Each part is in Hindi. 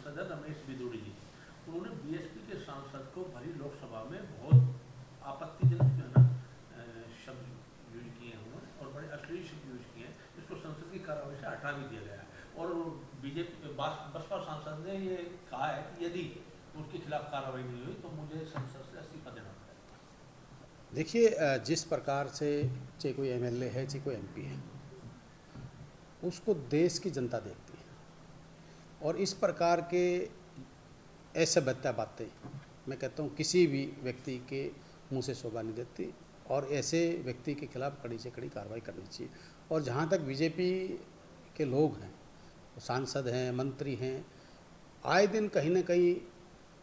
सांसद है रमेश बिदूड़ी जी, उन्होंने बीएसपी के सांसद को भरी लोकसभा में बहुत आपत्तिजनक जो है ना शब्द यूज किए हुए और बड़े अश्लील शब्द यूज किए हैं, जिसको संसद की कार्रवाई से हटा भी दिया गया है। और बीजेपी बसपा सांसद ने ये कहा है कि यदि उसके खिलाफ कार्रवाई नहीं हुई तो मुझे संसद से इस्तीफा देना पड़ेगा। देखिए, जिस प्रकार से चाहे कोई एमएलए है चाहे कोई एमपी है, उसको देश की जनता देखती है और इस प्रकार के असभ्यता बातें मैं कहता हूँ किसी भी व्यक्ति के मुंह से शोभा नहीं देती और ऐसे व्यक्ति के खिलाफ कड़ी से कड़ी कार्रवाई करनी चाहिए। और जहाँ तक बीजेपी के लोग हैं, सांसद हैं, मंत्री हैं, आए दिन कहीं ना कहीं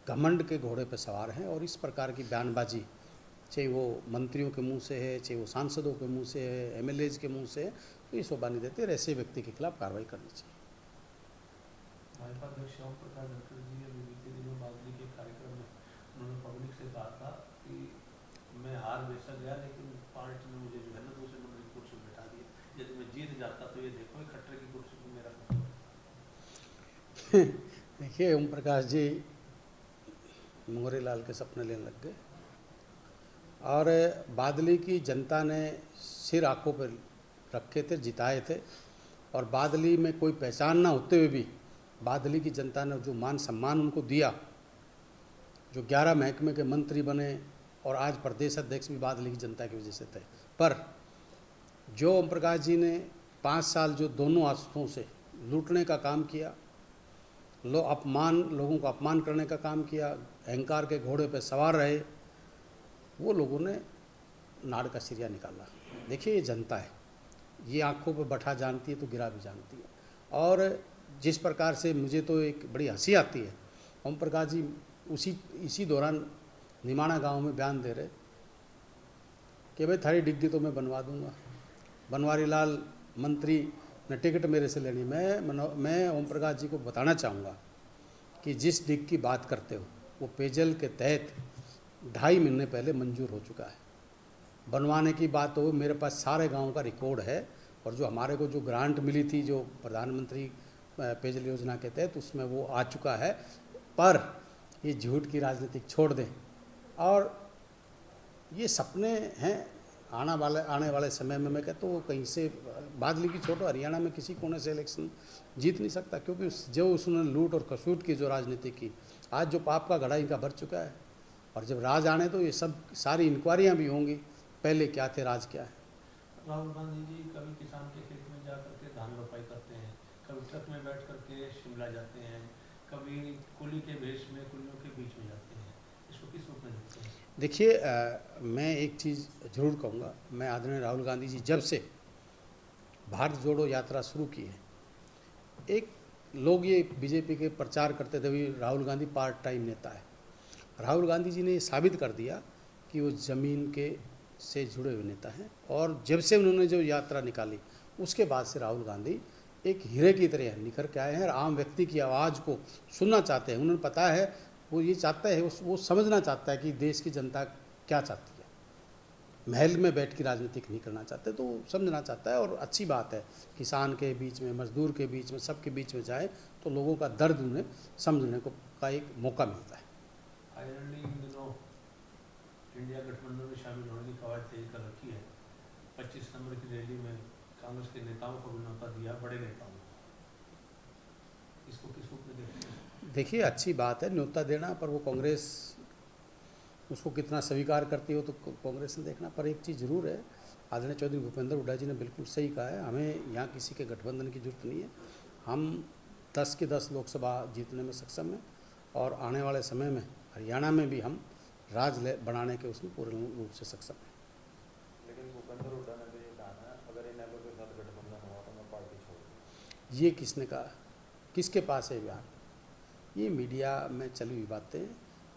घमंड के घोड़े पर सवार हैं और इस प्रकार की बयानबाजी चाहे वो मंत्रियों के मुंह से है, चाहे वो सांसदों के मुंह से है, एमएलएज के मुंह से है, तो ये शोभा नहीं देते और ऐसे व्यक्ति के खिलाफ कार्रवाई करनी चाहिए। भाजपा अध्यक्ष ओम प्रकाश धनखड़ जी ने बीते दिनों बादली के कार्यक्रम में उन्होंने पब्लिक से कहा था कि मैं हार बेशक गया लेकिन पार्टी ने मुझे जो है ना दूसरे नंबर की कुर्सी में बैठा दिया, यदि मैं जीत जाता तो ये देखो खट्टर की कुर्सी पर मेरा कसूर। देखिए, ओम प्रकाश जी मोहरे लाल के सपने लेने लग गए और बादली की जनता ने सिर आंखों पर रखे थे, जिताए थे और बादली में कोई पहचान ना होते हुए भी बादली की जनता ने जो मान सम्मान उनको दिया, जो 11 महकमे के मंत्री बने और आज प्रदेश अध्यक्ष भी बादली की जनता की वजह से थे। पर जो ओम प्रकाश जी ने 5 साल जो दोनों हाथों से लूटने का काम किया, लोगों को अपमान करने का काम किया, अहंकार के घोड़े पर सवार रहे, वो लोगों ने नाड़ का सिरिया निकाला। देखिए, ये जनता है, ये आंखों पर बैठा जानती है तो गिरा भी जानती है। और जिस प्रकार से मुझे तो एक बड़ी हंसी आती है, ओम प्रकाश जी इसी दौरान निमाणा गांव में बयान दे रहे कि भाई थारी डिग्गी तो मैं बनवा दूंगा, बनवारी लाल मंत्री ने टिकट मेरे से लेनी। मैं ओम प्रकाश जी को बताना चाहूँगा कि जिस डिग की बात करते हो वो पेयजल के तहत 2.5 महीने पहले मंजूर हो चुका है। बनवाने की बात हो, मेरे पास सारे गाँव का रिकॉर्ड है और जो हमारे को जो ग्रांट मिली थी जो प्रधानमंत्री पेयजल योजना के तहत, उसमें वो आ चुका है। पर ये झूठ की राजनीति छोड़ दें और ये सपने हैं आने वाले समय में। मैं कहता हूँ कहीं से बादली की छोड़ो, हरियाणा में किसी कोने से इलेक्शन जीत नहीं सकता, क्योंकि जो उसने लूट और खसूट की जो राजनीति की, आज जो पाप का घड़ा इनका भर चुका है। और जब राज आने तो ये सब सारी इंक्वायरियाँ भी होंगी, पहले क्या थे, राज क्या है। राहुल गांधी जी कभी किसान के खेत में जा करके धान रोपाई करते हैं, कभी ट्रक में बैठ करके शिमला जाते हैं, कभी कुली के भेष में कुलियों के बीच में जाते हैं, इसको किस रूप में देखते हैं? देखिए, मैं एक चीज़ ज़रूर कहूँगा, मैं आदरणीय राहुल गांधी जी जब से भारत जोड़ो यात्रा शुरू की है, एक लोग ये बीजेपी के प्रचार करते थे भी राहुल गांधी पार्ट टाइम नेता है। राहुल गांधी जी ने ये साबित कर दिया कि वो ज़मीन के से जुड़े हुए नेता हैं और जब से उन्होंने जो यात्रा निकाली उसके बाद से राहुल गांधी एक हीरे की तरह निखर के आए हैं और आम व्यक्ति की आवाज़ को सुनना चाहते हैं। उन्हें पता है, वो ये चाहता है, वो समझना चाहता है कि देश की जनता क्या चाहती है। महल में बैठ के राजनीतिक नहीं करना चाहते, तो समझना चाहता है। और अच्छी बात है, किसान के बीच में, मजदूर के बीच में, सबके बीच में जाए तो लोगों का दर्द उन्हें समझने को का एक मौका मिलता है। आयरलैंड इन दिनों इंडिया गठबंधन में शामिल होने की कवायद तय कर रखी है। 25 नंबर की रैली में कांग्रेस के नेताओं को भी न्योता दिया, बड़े नेताओं को, इसको किस रूप में देखते हैं? देखिए, अच्छी बात है न्योता देना, पर वो कांग्रेस उसको कितना स्वीकार करती हो तो कांग्रेस ने देखना। पर एक चीज़ जरूर है, आदरणीय चौधरी भूपेंद्र हुड्डा जी ने बिल्कुल सही कहा है, हमें यहाँ किसी के गठबंधन की जरूरत नहीं है। हम 10 की 10 लोकसभा जीतने में सक्षम हैं और आने वाले समय में हरियाणा में भी हम राज बनाने के उसमें पूर्ण रूप से सक्षम हैं। लेकिन भूपेंद्र हुड्डा ने तो ये कहा ना, अगर इनेलो के साथ गठबंधन हुआ तो मैं पार्टी छोड़ दूँ। ये किसने कहा, किसके पास है बयान? ये मीडिया में चली हुई बातें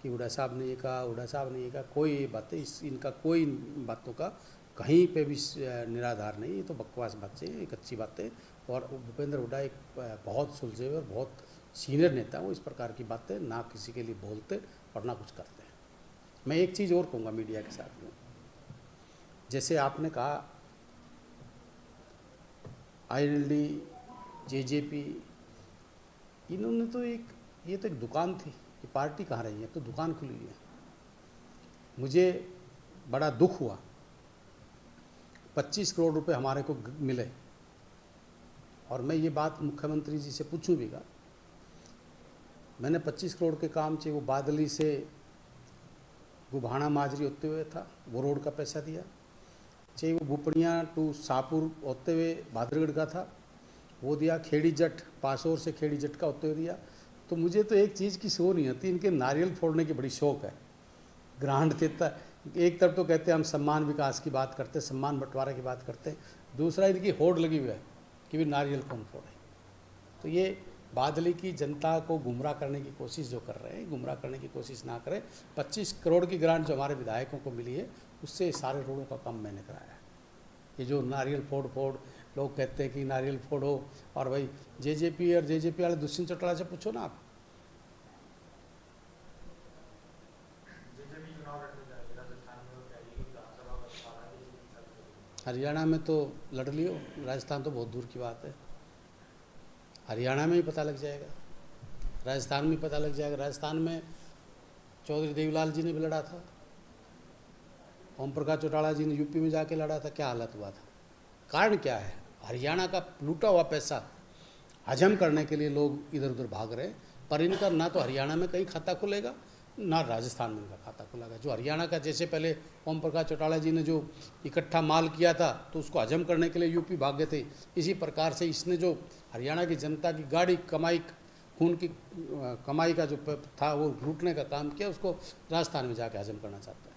कि हुड्डा साहब ने ये कहा, हुड्डा साहब ने ये कहा, कोई ये बातें इनका कोई इन बातों का कहीं पे भी निराधार नहीं। ये तो बकवास बातें हैं, एक अच्छी बातें। और भूपेंद्र हुड्डा एक बहुत सुलझे हुए और बहुत सीनियर नेता हैं, वो इस प्रकार की बातें ना किसी के लिए बोलते और ना कुछ करते हैं। मैं एक चीज़ और कहूँगा मीडिया के साथ में, जैसे आपने कहा आईएनएलडी, जेजेपी, इन्होंने तो एक ये तो एक दुकान थी, ये पार्टी कहाँ रही है, तो दुकान खुली हुई है। मुझे बड़ा दुख हुआ, 25 करोड़ रुपए हमारे को मिले, और मैं ये बात मुख्यमंत्री जी से पूछूं भी का, मैंने 25 करोड़ के काम चाहिए, वो बादली से गुभाना माजरी होते हुए था, वो रोड का पैसा दिया, चाहिए वो भुपड़िया टू शाहपुर होते हुए भादरगढ़ का था, वो दिया, खेड़ी जट पासोर से खेड़ी जट का होते हुए दिया। तो मुझे तो एक चीज़ की शो नहीं आती, इनके नारियल फोड़ने की बड़ी शौक है। ग्रांट देता, एक तरफ तो कहते हैं हम सम्मान विकास की बात करते हैं, सम्मान बंटवारा की बात करते हैं, दूसरा इनकी होड़ लगी हुई है कि भी नारियल कौन फोड़े। तो ये बादली की जनता को गुमराह करने की कोशिश जो कर रहे हैं, गुमराह करने की कोशिश ना करें। 25 करोड़ की ग्रांट जो हमारे विधायकों को मिली है, उससे सारे रोडों का काम मैंने कराया है। ये जो नारियल फोड़ लोग कहते हैं कि नारियल फोड़ो, और भाई जेजेपी और जेजेपी वाले दुष्यंत चौटाला से पूछो ना आप। हरियाणा में तो लड़ लियो, राजस्थान तो बहुत दूर की बात है। हरियाणा में ही पता लग जाएगा, राजस्थान में पता लग जाएगा। राजस्थान में चौधरी देवीलाल जी ने भी लड़ा था, ओम प्रकाश चौटाला जी ने यूपी में जाके लड़ा था, क्या हालत हुआ था। कारण क्या है, हरियाणा का लूटा हुआ पैसा हजम करने के लिए लोग इधर उधर भाग रहे हैं, पर इनका ना तो हरियाणा में कहीं खाता खुलेगा, ना राजस्थान में इनका खाता खुलेगा। जो हरियाणा का, जैसे पहले ओम प्रकाश चौटाला जी ने जो इकट्ठा माल किया था तो उसको हजम करने के लिए यूपी भागे थे, इसी प्रकार से इसने जो हरियाणा की जनता की गाढ़ी कमाई, खून की कमाई का जो था वो लूटने का काम किया, उसको राजस्थान में जाके हजम करना चाहता है।